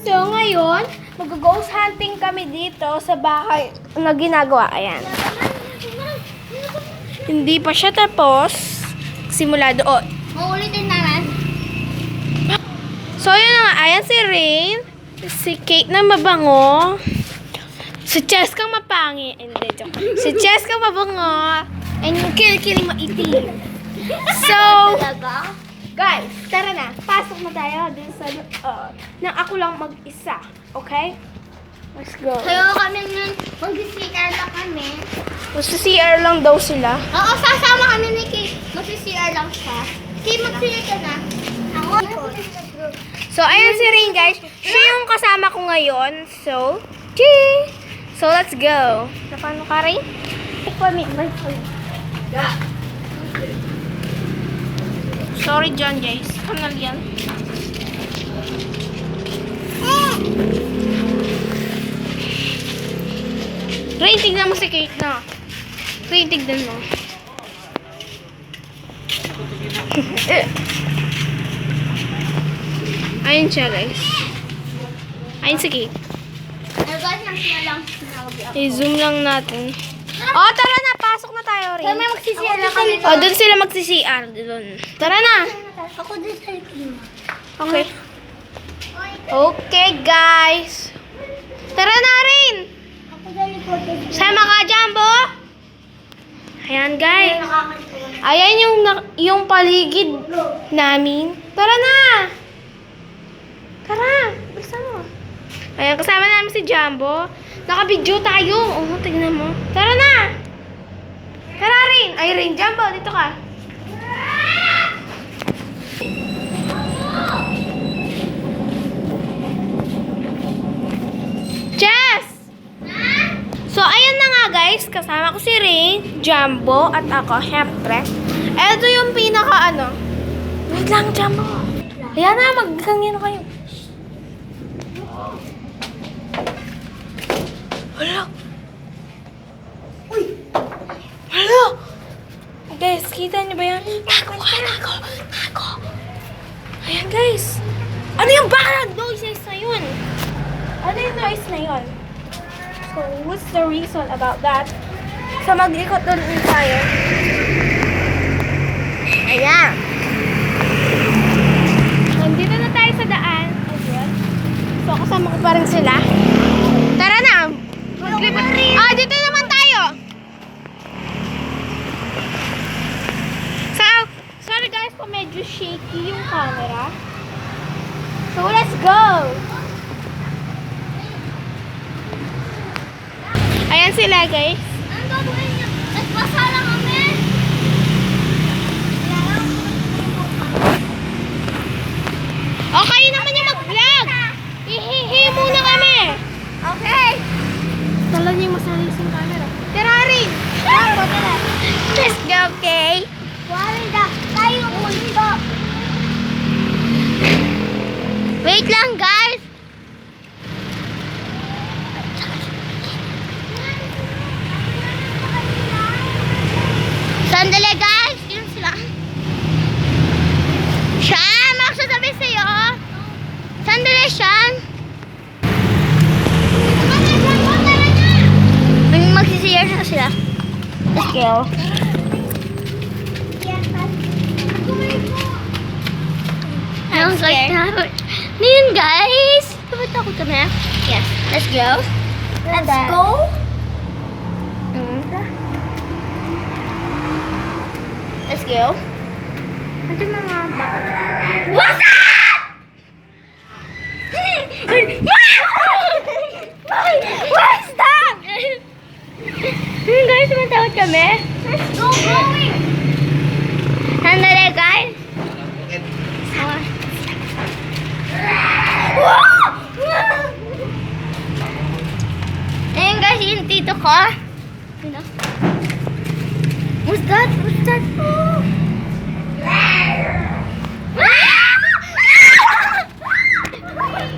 So, ngayon, mag-ghost hunting kami dito sa bahay na ginagawa. Ayan. Hindi pa siya tapos. Simula doon. Maulitin naman. So, yun na nga. Ayan si Rain. Si Kate na mabango. Si Cheska mapangi. Hindi, joke. Si Cheska mabango. And yung kilikili maitim. So, guys, tara na. Pasok na tayo dun sa nang ako lang mag-isa. Okay? Let's go. Kaya kami nun, mag-CR lang kami. Magsa-CR lang daw sila. Oo, sasama kami ni Kate. Mag-CR lang siya. Kate, mag-CR ka na. Ako. So, ayan si Rain, guys. Siya yung kasama ko ngayon. So, gee! So, let's go. So, paano ka, Rain? Sorry, John, guys. Kanal yan. Rain, tignan mo si Kate na. Rain, tignan mo. Ayun siya, guys. Ayun si Kate. Guys, nang lang. I-zoom lang natin. Oh, tara na. Pasok na tayo, Kaya Rain. may mag-CR lang kami. Oh, doon sila magsi-CR. Doon. Tara na. Ako din sa ikin. Okay. Okay, guys. Tara na, Rain. Ako din likod. Sama ka, Jumbo. Ayan, guys. Ayan yung paligid namin. Tara na. Tara. Basta mo. Ayan, kasama namin si Jumbo. Naka-video tayo. Oh, tignan mo. Tara na. Tara, Rain. Ay, Rain. Jumbo, dito ka. Jess! So, ayan na nga guys. Kasama ko si Rain, Jumbo, at ako, syempre. Ito yung pinaka ano. Wait lang, Jumbo. Ayan na, magkangin kayo. Hala. Uy. Hala. Guys, kita niyo ba yan? Tago ka, tago. Ayan guys. Ano yung background noises na yun? Ano yung noise na yun? So, what's the reason about that? So, mag-ikot doon tayo. Ayan. Nandito na tayo sa daan. Ayan. So, kasama ko pa rin sila. Tara na. Ah, dito naman tayo. So, sorry guys kung medyo shaky yung camera. So, let's go. Ayan sila, guys. Ano gagawin niya? Nagpasala kami. Okay naman yung mag-vlog. Hihihi muna kami. Okay. Tala niyo masali yung camera. Tara rin. Let's go, okay? Wala na. Tayo mundo. Wait lang, guys. Sandali, guys. Yun sila. Sean, magsasabi sa'yo. Sandali, Sean. Magsisiyar na sila. Let's go. I'm scared. Ngayon, guys. Dapat ako kami. Yes. Let's go. Let's go. Let's go. Ito mga What's that? What's that? guys, tumatawag kami. Let's go going. Sandali, guys. Ayun guys, yung tito ko. What's that? What's that?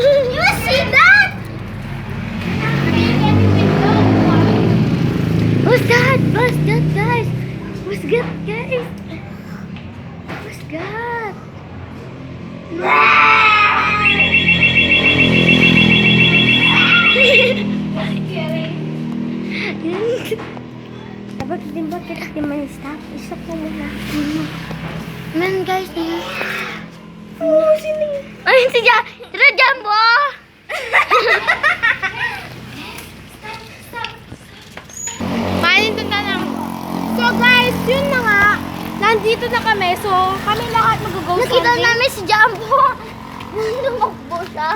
You see that? What's that? What's that, guys? What's that, guys? What's that? nandito na kami. So, kami lahat mag-go Nakita sanding. namin si Jumbo. Lumakbo siya.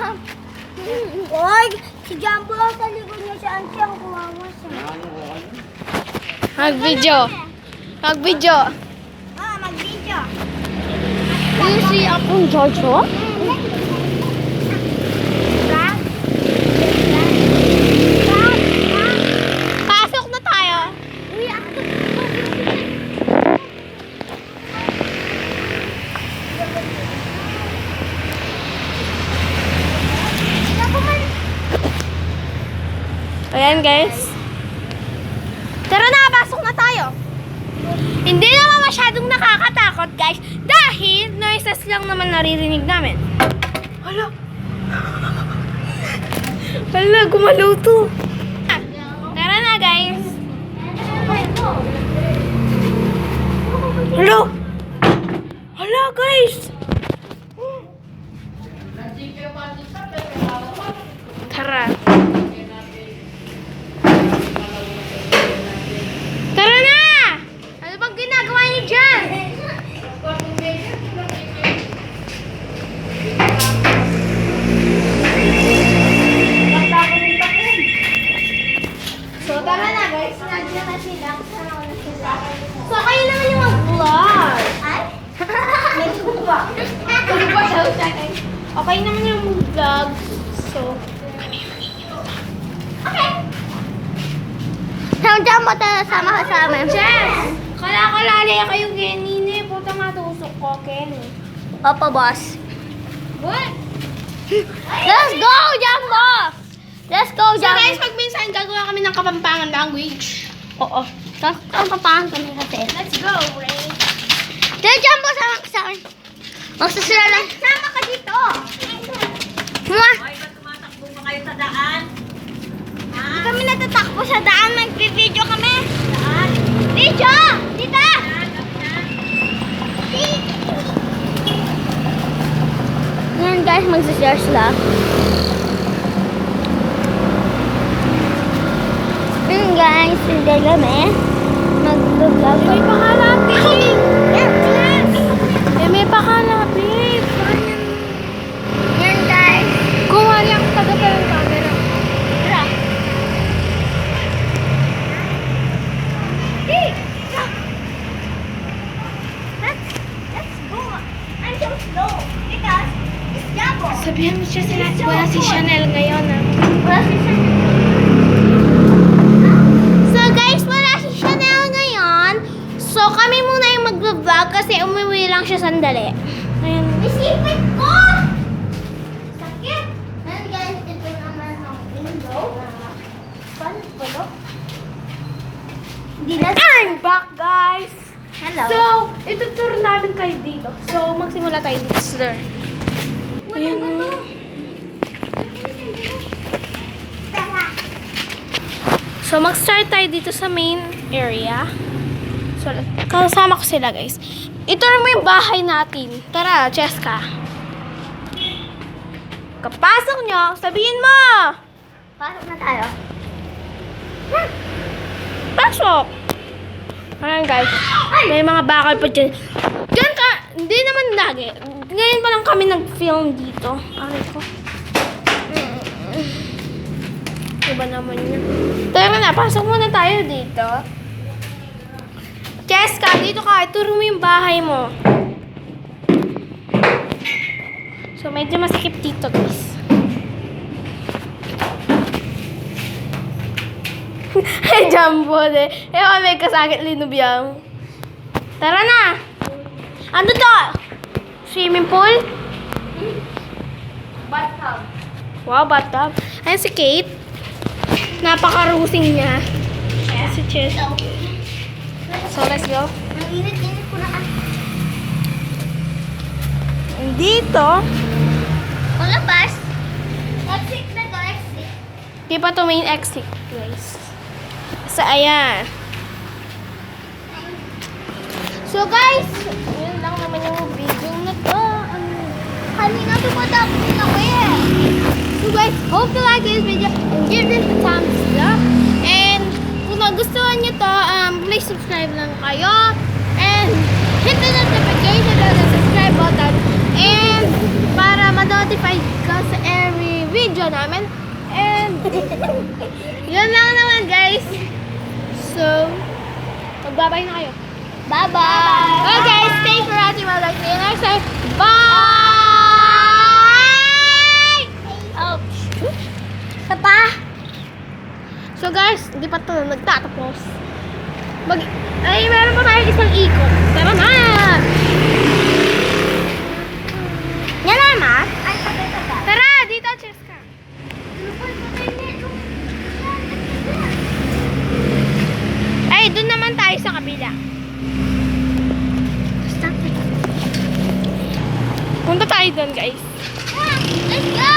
Oy, si Jumbo sa likod niya si Auntie ang kuwawa siya. Mag-video. Mag-video. Mag-video. Yung si akong Jojo? Pasok na tayo. Uy, ako. Ayan guys. Tara na, pasok na tayo. Hindi naman masyadong nakakatakot guys dahil noises lang naman naririnig namin. Hala. Hala, gumalaw to. Tara na guys. Hala. Hala guys. Tara. Tara na! Ano bang ginagawa niyo dyan? So, tara na guys. Nandiyan na sila. So, kayo naman yung mag-vlog. Ay? Nagkuba. Nagkuba daw siya guys. Okay naman yung vlog. So, kami yung mag-iinom. Okay. Sa Jumbo tayo sama ka sa amin. Chef! Kala-kalali kayo ganini. Puta nga tusok ko, Kenny. Opo, boss. What? Let's go, Jumbo! Let's go, So Jumbo! guys, pag minsan gagawa kami ng Kapampangan language. Oo. Ang kapahan kami kasi. Let's go, Ray. Dahil Jumbo, sama ka sa akin. Magsusula lang. Sama ka dito. Mama. Hindi kami natatakbo sa daan. Mag-video kami. Daan? Video! Dito! Ngayon guys, magsa-share sila. Ngayon guys, hindi kami. Mag-vlog. May pakalapit. Yes, yes. May pakalapit. Yan guys. Kuha lang taga pa ng camera. Tara. Hey! Let's go. I'm so slow because it's Jumbo. Sabihan mo siya sila. Wala si Chanel ngayon ah. Wala si Chanel. So guys, wala si Chanel ngayon. So kami muna yung mag-vlog kasi umuwi lang siya sandali. Ayan. Isipin ko! Sakit! Ngayon guys, ito naman ang window. Paano ba ito? Hindi na. I'm back guys! Hello. So, itutur namin kayo dito. So, magsimula tayo dito, sir. Ayan na. So, mag-start tayo dito sa main area. So, kasama ko sila, guys. Ito mo yung bahay natin. Tara, Cheska. Kapasok nyo, sabihin mo! Pasok na tayo. Pasok! Ayan, guys. May mga bakal pa dyan. Diyan ka, hindi naman lagi. Ngayon pa lang kami nag-film dito. Aray ko. Iba naman yun. Tara na, pasok muna tayo dito. Cheska, dito ka. Ituro mo yung bahay mo. So, medyo masikip dito, guys. Hey, Jumbo, de. Eh, may kasakit linubiyang. Tara na! Ano to? Swimming pool? Bathtub. Wow, bathtub. Ayan si Kate. Napaka-rusing niya. Ayan si Chess. So, let's go. Ang init-init ko na kasi. Dito, Palabas. Exit na to, exit. di pa to main exit, guys. So, ayan. So, guys, yun lang naman yung video na to. Kanina tumatakbo na ako eh. So, guys, hope you like this video and give this a thumbs up. And kung nagustuhan nyo to, please subscribe lang kayo. And hit the notification bell and subscribe button. And para ma-notify ka sa every video namin. And yun lang naman guys. So, magbabay na kayo. Bye-bye! Okay guys, thanks for watching. I'll see you next time. Bye! Ouch! Papa! So guys, hindi pa ito nagtatapos. Ay, meron pa tayo isang ikot. Tara na! Yan na, ma? Tara, dito, cheers ka. Ay, dun naman tayo sa kabila. Punta tayo dun, guys. Let's go!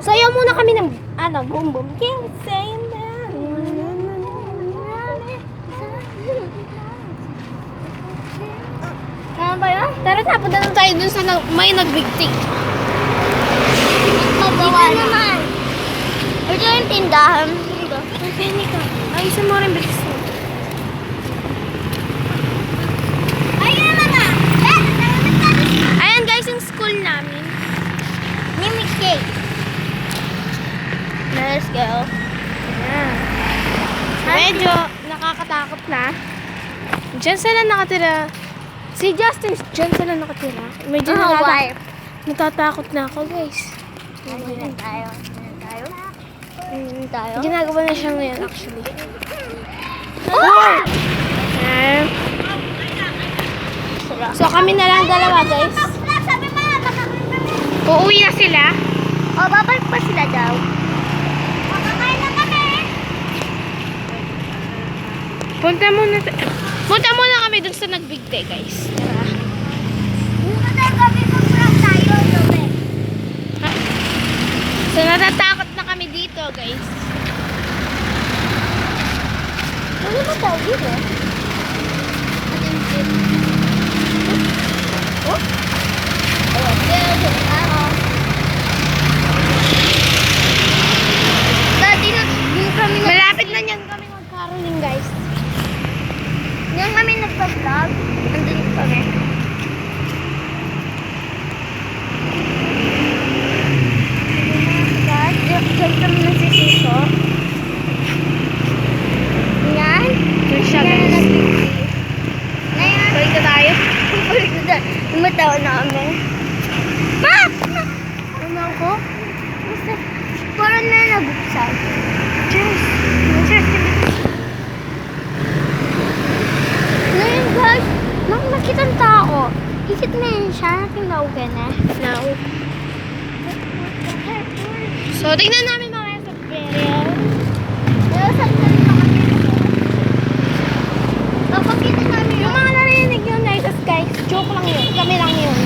Sayaw muna kami ng boom boom. Can't say that. Kaya ba yun? Tara, tapunta na tayo dun sa may nagbigtik. Magawa naman. Ito yung tindahan. Hindi ka. Ay, isa mo rin bilis mo. Ayun naman na. Ayan guys, yung school namin. Ni Mickey. Let's go. Ayan. Medyo nakakatakot na. Diyan sila nakatira. Si Justin, diyan sila nakatira. Medyo natatakot na ako, guys. Tayo. Ginagawa na siya ngayon, actually. Oh! Ayan. So, kami na lang dalawa, guys. Uuwi na sila. O, babalik pa sila daw. Punta muna kami dun sa nagbigte, guys. Tara. So, natatakot na kami dito, guys. Ano ba tawag dito? Oh? Dati na, kami malapit na niyan kami mag-caroling, guys. Yung kami nagpa-vlog, nandun kami. Diyan kami nagsisiso. Yan. Diyan siya, guys. Balik na tayo. Balik na tayo. Lumatawa na kami. Ma! Ano ako? Parang na nabuksan. Cheers! Cheers! Ngayon guys, nakita ang tao. Ikit na yun siya. Nakinaugan na. No. So, tingnan namin mamaya sa burial. Kapagkita namin yung mga narinig yun, guys. Joke lang yun. Kami lang yun.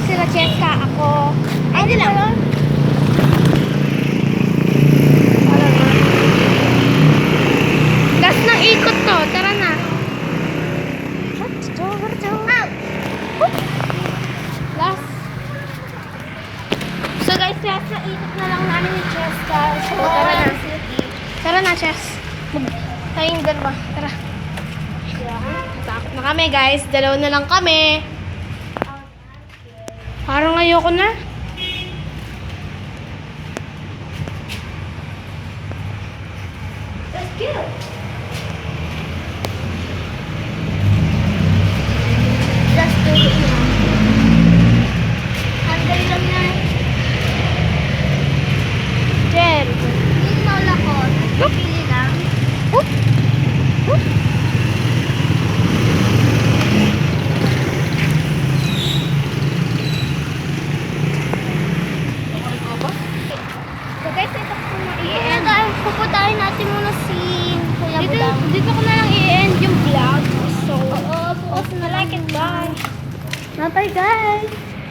Sila Cheska, ako. Ay, hindi lang. Last ng ikot to. Tara na. Last. So guys, last na ikot na lang namin ni Cheska. So, tara na. Tara na, Ches. Tayong dalawa. Tara. Takot na kami, guys. Dalawa na lang kami. Parang ayoko na. Let's go. Let's do it now. Ang dali lang na. Jen. Yung lola ko, pili lang. Oop. Oop. So guys, ito ko na i-end. Pupuntahin natin muna si Kuya Budang. Dito ko na lang i-end yung vlog. So, bukas na like it. Bye. Bye guys.